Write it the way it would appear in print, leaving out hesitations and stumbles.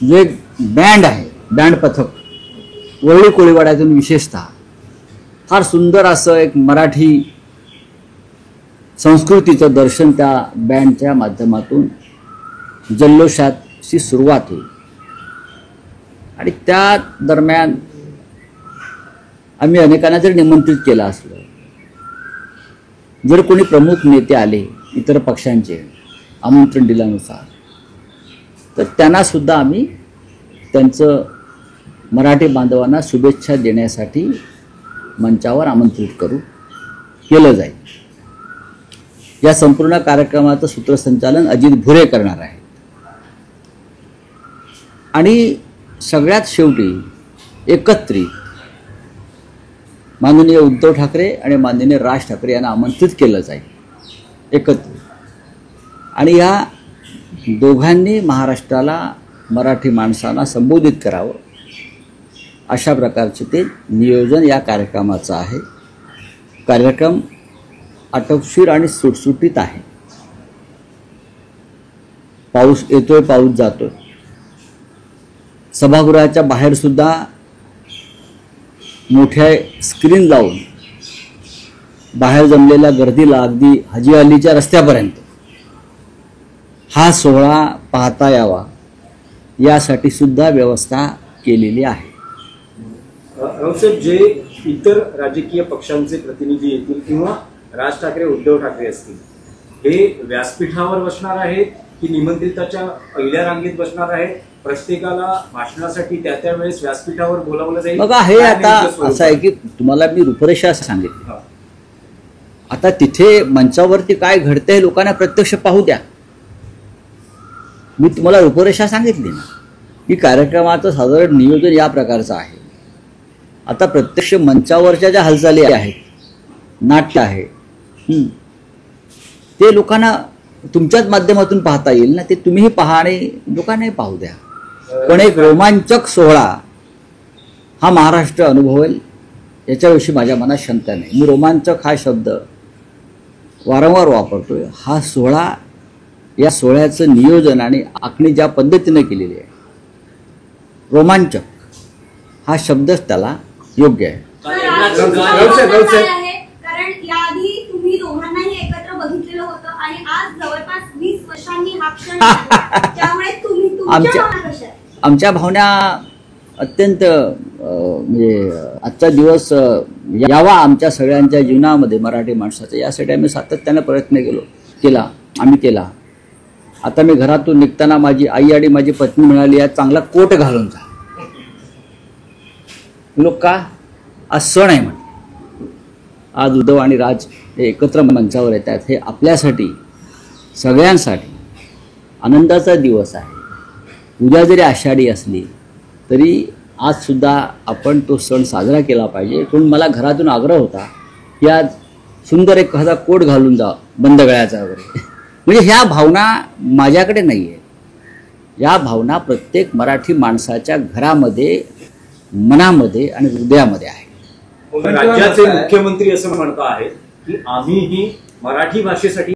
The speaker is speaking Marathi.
जो एक बँड आहे, बँड पथक वरळी कोळीवाड्यातून विशेषतः फार सुंदर असं एक मराठी संस्कृतीचं दर्शन त्या बँडच्या माध्यमातून जल्लोषाची सुरुवात होईल। आणि त्या दरम्यान आम्ही अनेकांना जर निमंत्रित केलं असलं, जर कोणी प्रमुख नेते आले इतर पक्षांचे आमंत्रण दिल्यानुसार, तर त्यांना सुद्धा आम्ही त्यांचं मराठी बांधवांना शुभेच्छा देण्यासाठी मंचावर आमंत्रित केलं जाईल। या संपूर्ण कार्यक्रमाचं सूत्रसंचालन अजित भुरे करणार आहेत। आणि सगळ्यात शेवटी एकत्रित माननीय उद्धव ठाकरे आणि माननीय राज ठाकरे यांना आमंत्रित केलं जाईल एकत्रित। आणि या दोघांनी महाराष्ट्राला, मराठी माणसांना संबोधित करावं अशा प्रकारचे ते नियोजन या कार्यक्रमाचं आहे। कार्यक्रम आटोपशीर आणि सुटसुटीत आहे। पाऊस येतोय, पाऊस जातोय। सभागृहाच्या बाहेर सुद्धा मोठ्या स्क्रीन लावून बाहेर जमलेल्या गर्दीला अगदी हाजी अलीच्या रस्त्यापर्यंत हा सोहळा पाहता यावा यासाठी सुद्धा व्यवस्था केलेली आहे। रावसाहेब, जे इतर राजकीय पक्षांचे प्रतिनिधी येतील किंवा राज ठाकरे, उद्धव ठाकरे असतील, हे व्यासपीठावर बसणार आहेत की निमंत्रिताच्या पहिल्या रांगेत बसणार आहेत? प्रत्येकाला भाषणासाठी त्या वेळेस व्यासपीठावर बोलावलं जाईल? बघा, हे आता असं आहे की तुम्हाला मी रूपरेषा सांगितली। आता तिथे मंचावरती काय घडतंय लोकांना प्रत्यक्ष पाहू द्या। मी तुम्हाला रूपरेषा सांगितली ना की कार्यक्रमाचं साधारण नियोजन या प्रकारचं आहे। आता प्रत्यक्ष मंचावरच्या ज्या हालचाली आहेत, नाट्य आहे, ते लोकांना तुमच्याच माध्यमातून पाहता येईल ना, ते तुम्हीही पहा आणि लोकांनाही पाहू द्या। पण एक रोमांचक सोहळा हा महाराष्ट्र अनुभवेल याच्याविषयी माझ्या मनात शंका नाही। मी रोमांचक हा शब्द वारंवार वापरतोय। हा सोहळा, या सोहळ्याचं नियोजन आणि आखणी ज्या पद्धतीने केलेली आहे, रोमांचक हा शब्दच त्याला योग्य आहे। कारण याआधी तुम्ही दोघांनाही एकत्र बघितलेलं होतं आणि आज जवळपास 20 वर्षांनी हा क्षण त्यामुळे आमच्या भावना अत्यंत म्हणजे आजचा दिवस यावा आमच्या सगळ्यांच्या जीवनामध्ये मराठी माणसाचा, यासाठी आम्ही सातत्याने प्रयत्न केला। आता मी घरातून निघताना माझी आई आणि माझी पत्नी म्हणाली, आज चांगला कोट घालून जा। लोक का? आज सण आहे म्हणे। आज उद्धव आणि राज हे एकत्र मंचावर येतात, हे आपल्यासाठी, सगळ्यांसाठी आनंदाचा दिवस आहे। उद्या जरी आषाढी असली तरी आज सुद्धा आपण तो सण साजरा केला पाहिजे। म्हणून मला घरातून आग्रह होता की आज सुंदर एखादा कोट घालून जा, बंद गळ्याचा वगैरे। म्हणजे ह्या भावना माझ्याकडे नाही आहे, या भावना प्रत्येक मराठी माणसाच्या घरामध्ये, मनामध्ये आणि हृदयामध्ये आहे। राज्याचे मुख्यमंत्री असं म्हणत आहेत की आम्हीही मराठी भाषेसाठी